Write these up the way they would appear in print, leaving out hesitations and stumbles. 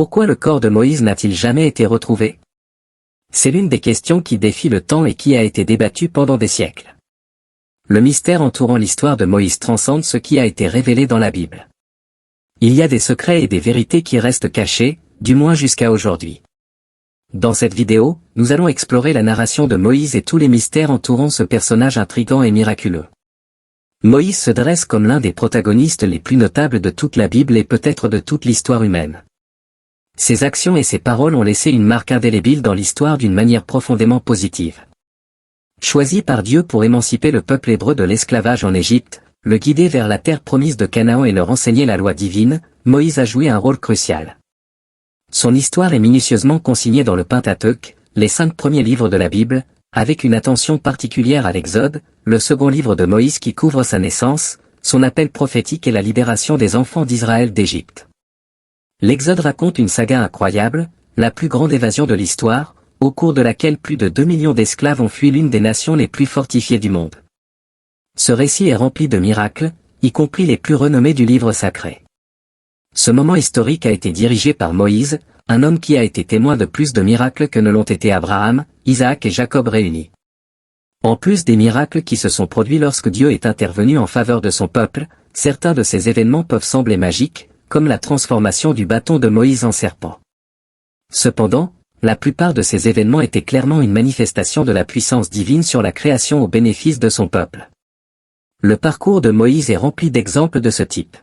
Pourquoi le corps de Moïse n'a-t-il jamais été retrouvé? C'est l'une des questions qui défie le temps et qui a été débattue pendant des siècles. Le mystère entourant l'histoire de Moïse transcende ce qui a été révélé dans la Bible. Il y a des secrets et des vérités qui restent cachés, du moins jusqu'à aujourd'hui. Dans cette vidéo, nous allons explorer la narration de Moïse et tous les mystères entourant ce personnage intrigant et miraculeux. Moïse se dresse comme l'un des protagonistes les plus notables de toute la Bible et peut-être de toute l'histoire humaine. Ses actions et ses paroles ont laissé une marque indélébile dans l'histoire d'une manière profondément positive. Choisi par Dieu pour émanciper le peuple hébreu de l'esclavage en Égypte, le guider vers la terre promise de Canaan et leur enseigner la loi divine, Moïse a joué un rôle crucial. Son histoire est minutieusement consignée dans le Pentateuque, les 5 premiers livres de la Bible, avec une attention particulière à l'Exode, le second livre de Moïse qui couvre sa naissance, son appel prophétique et la libération des enfants d'Israël d'Égypte. L'Exode raconte une saga incroyable, la plus grande évasion de l'histoire, au cours de laquelle plus de 2 millions d'esclaves ont fui l'une des nations les plus fortifiées du monde. Ce récit est rempli de miracles, y compris les plus renommés du livre sacré. Ce moment historique a été dirigé par Moïse, un homme qui a été témoin de plus de miracles que ne l'ont été Abraham, Isaac et Jacob réunis. En plus des miracles qui se sont produits lorsque Dieu est intervenu en faveur de son peuple, certains de ces événements peuvent sembler magiques, comme la transformation du bâton de Moïse en serpent. Cependant, la plupart de ces événements étaient clairement une manifestation de la puissance divine sur la création au bénéfice de son peuple. Le parcours de Moïse est rempli d'exemples de ce type.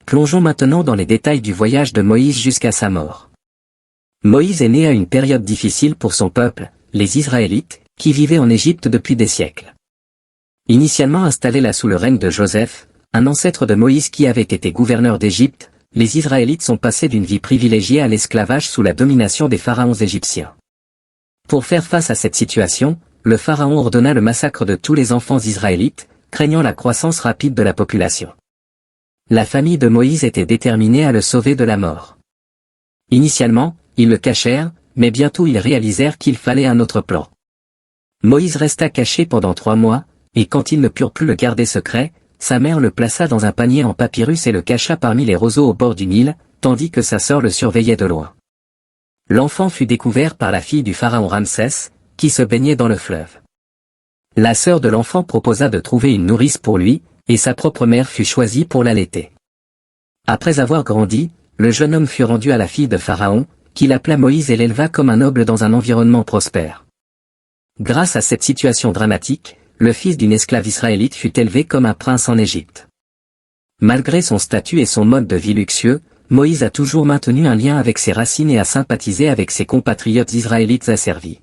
Plongeons maintenant dans les détails du voyage de Moïse jusqu'à sa mort. Moïse est né à une période difficile pour son peuple, les Israélites, qui vivaient en Égypte depuis des siècles. Initialement installés là sous le règne de Joseph, un ancêtre de Moïse qui avait été gouverneur d'Égypte, les Israélites sont passés d'une vie privilégiée à l'esclavage sous la domination des pharaons égyptiens. Pour faire face à cette situation, le pharaon ordonna le massacre de tous les enfants israélites, craignant la croissance rapide de la population. La famille de Moïse était déterminée à le sauver de la mort. Initialement, ils le cachèrent, mais bientôt ils réalisèrent qu'il fallait un autre plan. Moïse resta caché pendant 3 mois, et quand ils ne purent plus le garder secret, sa mère le plaça dans un panier en papyrus et le cacha parmi les roseaux au bord du Nil, tandis que sa sœur le surveillait de loin. L'enfant fut découvert par la fille du pharaon Ramsès, qui se baignait dans le fleuve. La sœur de l'enfant proposa de trouver une nourrice pour lui, et sa propre mère fut choisie pour l'allaiter. Après avoir grandi, le jeune homme fut rendu à la fille de Pharaon, qui l'appela Moïse et l'éleva comme un noble dans un environnement prospère. Grâce à cette situation dramatique, le fils d'une esclave israélite fut élevé comme un prince en Égypte. Malgré son statut et son mode de vie luxueux, Moïse a toujours maintenu un lien avec ses racines et a sympathisé avec ses compatriotes israélites asservis.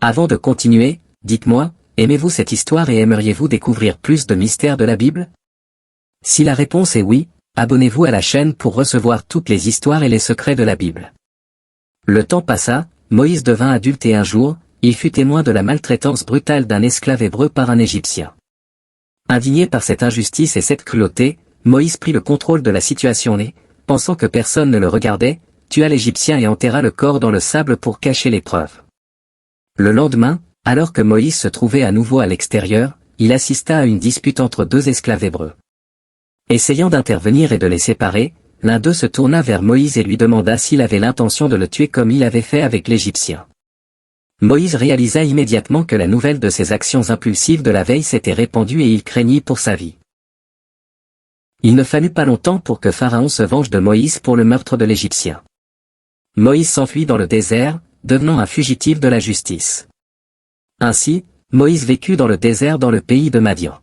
Avant de continuer, dites-moi, aimez-vous cette histoire et aimeriez-vous découvrir plus de mystères de la Bible? Si la réponse est oui, abonnez-vous à la chaîne pour recevoir toutes les histoires et les secrets de la Bible. Le temps passa, Moïse devint adulte et un jour, il fut témoin de la maltraitance brutale d'un esclave hébreu par un Égyptien. Indigné par cette injustice et cette cruauté, Moïse prit le contrôle de la situation et, pensant que personne ne le regardait, tua l'Égyptien et enterra le corps dans le sable pour cacher les preuves. Le lendemain, alors que Moïse se trouvait à nouveau à l'extérieur, il assista à une dispute entre 2 esclaves hébreux. Essayant d'intervenir et de les séparer, l'un d'eux se tourna vers Moïse et lui demanda s'il avait l'intention de le tuer comme il avait fait avec l'Égyptien. Moïse réalisa immédiatement que la nouvelle de ses actions impulsives de la veille s'était répandue et il craignit pour sa vie. Il ne fallut pas longtemps pour que Pharaon se venge de Moïse pour le meurtre de l'Égyptien. Moïse s'enfuit dans le désert, devenant un fugitif de la justice. Ainsi, Moïse vécut dans le désert dans le pays de Madian.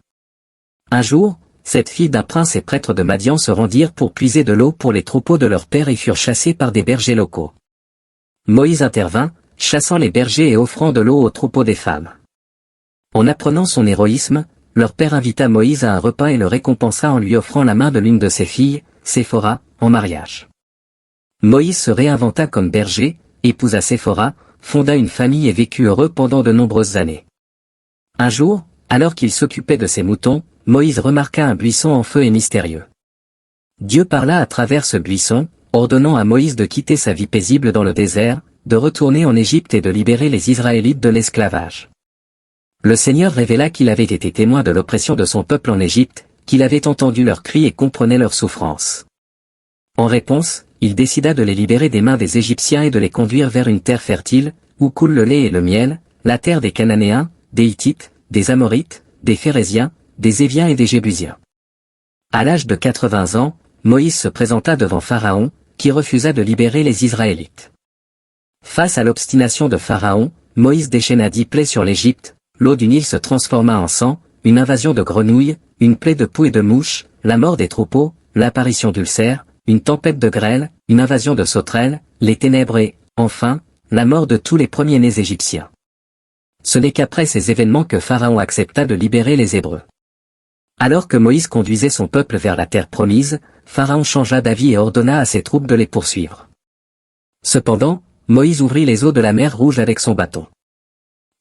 Un jour, cette fille d'un prince et prêtre de Madian se rendirent pour puiser de l'eau pour les troupeaux de leur père et furent chassés par des bergers locaux. Moïse intervint, chassant les bergers et offrant de l'eau aux troupeaux des femmes. En apprenant son héroïsme, leur père invita Moïse à un repas et le récompensa en lui offrant la main de l'une de ses filles, Séphora, en mariage. Moïse se réinventa comme berger, épousa Séphora, fonda une famille et vécut heureux pendant de nombreuses années. Un jour, alors qu'il s'occupait de ses moutons, Moïse remarqua un buisson en feu et mystérieux. Dieu parla à travers ce buisson, ordonnant à Moïse de quitter sa vie paisible dans le désert, de retourner en Égypte et de libérer les Israélites de l'esclavage. Le Seigneur révéla qu'il avait été témoin de l'oppression de son peuple en Égypte, qu'il avait entendu leurs cris et comprenait leurs souffrances. En réponse, il décida de les libérer des mains des Égyptiens et de les conduire vers une terre fertile, où coule le lait et le miel, la terre des Cananéens, des Hittites, des Amorites, des Phéréziens, des Éviens et des Jébusiens. À l'âge de 80 ans, Moïse se présenta devant Pharaon, qui refusa de libérer les Israélites. Face à l'obstination de Pharaon, Moïse déchaîna 10 plaies sur l'Égypte, l'eau du Nil se transforma en sang, une invasion de grenouilles, une plaie de poux et de mouches, la mort des troupeaux, l'apparition d'ulcères, une tempête de grêle, une invasion de sauterelles, les ténèbres et, enfin, la mort de tous les premiers-nés égyptiens. Ce n'est qu'après ces événements que Pharaon accepta de libérer les Hébreux. Alors que Moïse conduisait son peuple vers la terre promise, Pharaon changea d'avis et ordonna à ses troupes de les poursuivre. Cependant, Moïse ouvrit les eaux de la mer Rouge avec son bâton.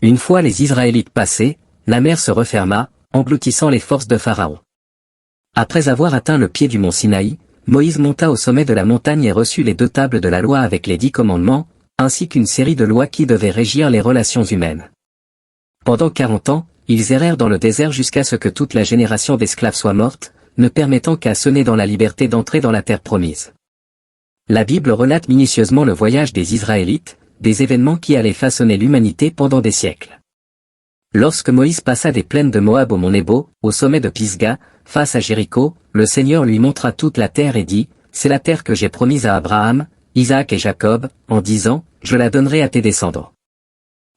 Une fois les Israélites passés, la mer se referma, engloutissant les forces de Pharaon. Après avoir atteint le pied du mont Sinaï, Moïse monta au sommet de la montagne et reçut les 2 tables de la loi avec les 10 commandements, ainsi qu'une série de lois qui devaient régir les relations humaines. Pendant 40 ans, ils errèrent dans le désert jusqu'à ce que toute la génération d'esclaves soit morte, ne permettant qu'à ceux nés dans la liberté d'entrer dans la terre promise. La Bible relate minutieusement le voyage des Israélites, des événements qui allaient façonner l'humanité pendant des siècles. Lorsque Moïse passa des plaines de Moab au mont Nebo, au sommet de Pisga, face à Jéricho, le Seigneur lui montra toute la terre et dit, « C'est la terre que j'ai promise à Abraham, Isaac et Jacob, en disant, je la donnerai à tes descendants.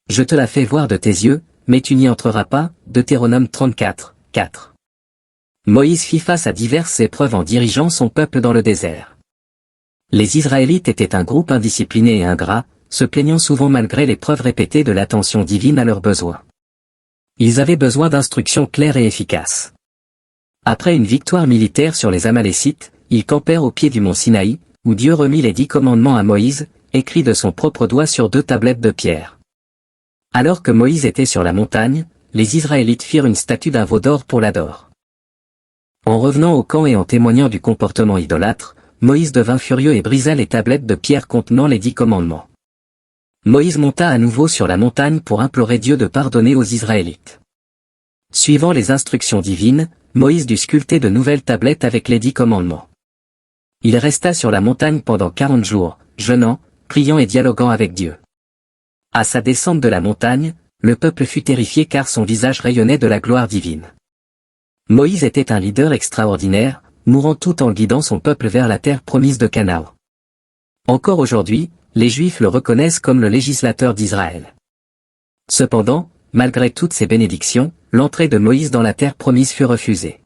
Je te la fais voir de tes yeux, mais tu n'y entreras pas. » Deutéronome 34, 4. Moïse fit face à diverses épreuves en dirigeant son peuple dans le désert. Les Israélites étaient un groupe indiscipliné et ingrat, se plaignant souvent malgré les preuves répétées de l'attention divine à leurs besoins. Ils avaient besoin d'instructions claires et efficaces. Après une victoire militaire sur les Amalécites, ils campèrent au pied du mont Sinaï, où Dieu remit les 10 commandements à Moïse, écrits de son propre doigt sur 2 tablettes de pierre. Alors que Moïse était sur la montagne, les Israélites firent une statue d'un veau d'or pour l'Ador. En revenant au camp et en témoignant du comportement idolâtre, Moïse devint furieux et brisa les tablettes de pierre contenant les 10 commandements. Moïse monta à nouveau sur la montagne pour implorer Dieu de pardonner aux Israélites. Suivant les instructions divines, Moïse dut sculpter de nouvelles tablettes avec les 10 commandements. Il resta sur la montagne pendant 40 jours, jeûnant, priant et dialoguant avec Dieu. À sa descente de la montagne, le peuple fut terrifié car son visage rayonnait de la gloire divine. Moïse était un leader extraordinaire, mourant tout en guidant son peuple vers la terre promise de Canaan. Encore aujourd'hui, les Juifs le reconnaissent comme le législateur d'Israël. Cependant, malgré toutes ces bénédictions, l'entrée de Moïse dans la terre promise fut refusée.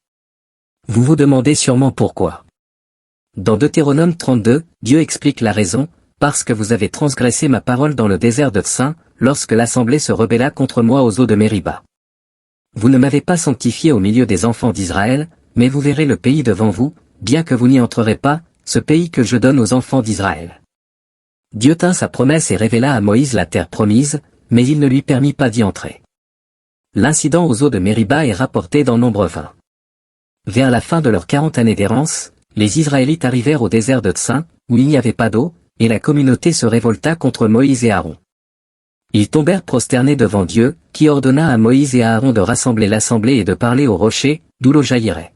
Vous vous demandez sûrement pourquoi. Dans Deutéronome 32, Dieu explique la raison, parce que vous avez transgressé ma parole dans le désert de Tsin, lorsque l'assemblée se rebella contre moi aux eaux de Mériba. Vous ne m'avez pas sanctifié au milieu des enfants d'Israël, mais vous verrez le pays devant vous, bien que vous n'y entrerez pas, ce pays que je donne aux enfants d'Israël. Dieu tint sa promesse et révéla à Moïse la terre promise, mais il ne lui permit pas d'y entrer. L'incident aux eaux de Mériba est rapporté dans Nombre 20. Vers la fin de leurs 40 années d'errance, les Israélites arrivèrent au désert de Tsin, où il n'y avait pas d'eau, et la communauté se révolta contre Moïse et Aaron. Ils tombèrent prosternés devant Dieu, qui ordonna à Moïse et à Aaron de rassembler l'assemblée et de parler au rocher, d'où l'eau jaillirait.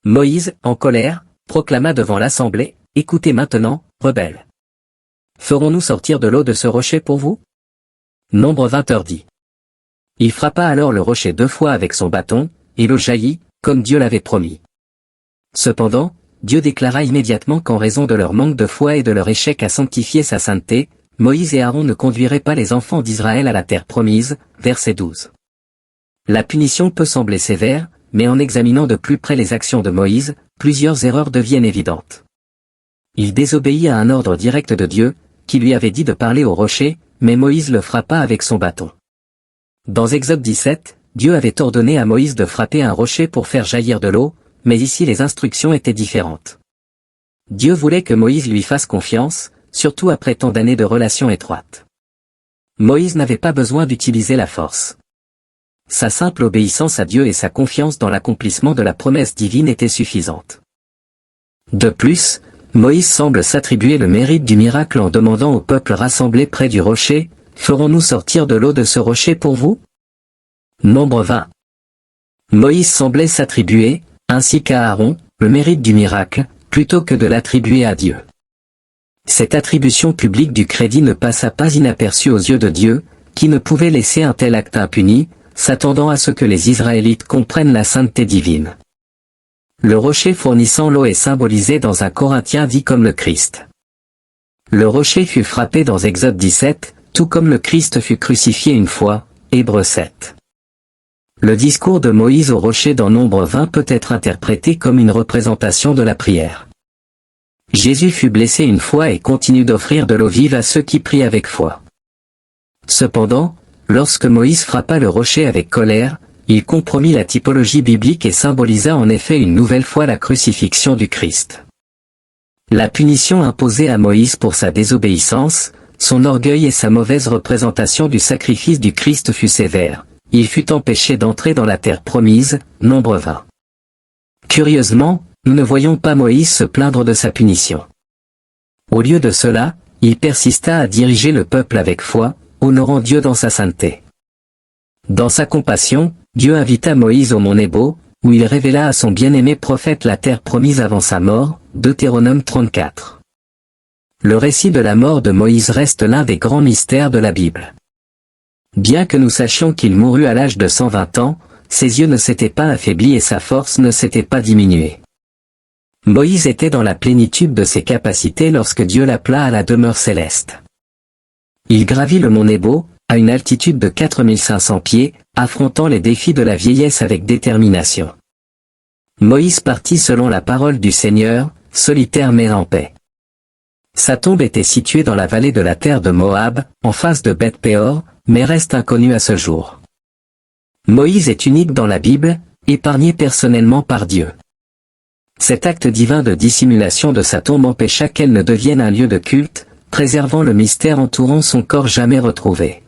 Moïse, en colère, proclama devant l'assemblée, « Écoutez maintenant, rebelles. Ferons-nous sortir de l'eau de ce rocher pour vous ?» Nombre 20 heures dit. Il frappa alors le rocher 2 fois avec son bâton, et l'eau jaillit, comme Dieu l'avait promis. Cependant, Dieu déclara immédiatement qu'en raison de leur manque de foi et de leur échec à sanctifier sa sainteté, Moïse et Aaron ne conduiraient pas les enfants d'Israël à la terre promise, verset 12. La punition peut sembler sévère, mais en examinant de plus près les actions de Moïse, plusieurs erreurs deviennent évidentes. Il désobéit à un ordre direct de Dieu, qui lui avait dit de parler au rocher, mais Moïse le frappa avec son bâton. Dans Exode 17, Dieu avait ordonné à Moïse de frapper un rocher pour faire jaillir de l'eau, mais ici les instructions étaient différentes. Dieu voulait que Moïse lui fasse confiance, surtout après tant d'années de relations étroites. Moïse n'avait pas besoin d'utiliser la force. Sa simple obéissance à Dieu et sa confiance dans l'accomplissement de la promesse divine étaient suffisantes. De plus, Moïse semble s'attribuer le mérite du miracle en demandant au peuple rassemblé près du rocher, « Ferons-nous sortir de l'eau de ce rocher pour vous ?» Nombre 20. Moïse semblait s'attribuer, ainsi qu'à Aaron, le mérite du miracle, plutôt que de l'attribuer à Dieu. Cette attribution publique du crédit ne passa pas inaperçue aux yeux de Dieu, qui ne pouvait laisser un tel acte impuni, s'attendant à ce que les Israélites comprennent la sainteté divine. Le rocher fournissant l'eau est symbolisé dans un Corinthien dit comme le Christ. Le rocher fut frappé dans Exode 17, tout comme le Christ fut crucifié une fois, Hébreux 7. Le discours de Moïse au rocher dans Nombre 20 peut être interprété comme une représentation de la prière. Jésus fut blessé une fois et continue d'offrir de l'eau vive à ceux qui prient avec foi. Cependant, lorsque Moïse frappa le rocher avec colère, il compromit la typologie biblique et symbolisa en effet une nouvelle fois la crucifixion du Christ. La punition imposée à Moïse pour sa désobéissance, son orgueil et sa mauvaise représentation du sacrifice du Christ fut sévère. Il fut empêché d'entrer dans la terre promise, Nombre 20. Curieusement, nous ne voyons pas Moïse se plaindre de sa punition. Au lieu de cela, il persista à diriger le peuple avec foi, honorant Dieu dans sa sainteté. Dans sa compassion, Dieu invita Moïse au mont Nebo, où il révéla à son bien-aimé prophète la terre promise avant sa mort, Deutéronome 34. Le récit de la mort de Moïse reste l'un des grands mystères de la Bible. Bien que nous sachions qu'il mourut à l'âge de 120 ans, ses yeux ne s'étaient pas affaiblis et sa force ne s'était pas diminuée. Moïse était dans la plénitude de ses capacités lorsque Dieu l'appela à la demeure céleste. Il gravit le mont Nebo, à une altitude de 4500 pieds, affrontant les défis de la vieillesse avec détermination. Moïse partit selon la parole du Seigneur, solitaire mais en paix. Sa tombe était située dans la vallée de la terre de Moab, en face de Beth-Péor, mais reste inconnue à ce jour. Moïse est unique dans la Bible, épargné personnellement par Dieu. Cet acte divin de dissimulation de sa tombe empêcha qu'elle ne devienne un lieu de culte, préservant le mystère entourant son corps jamais retrouvé.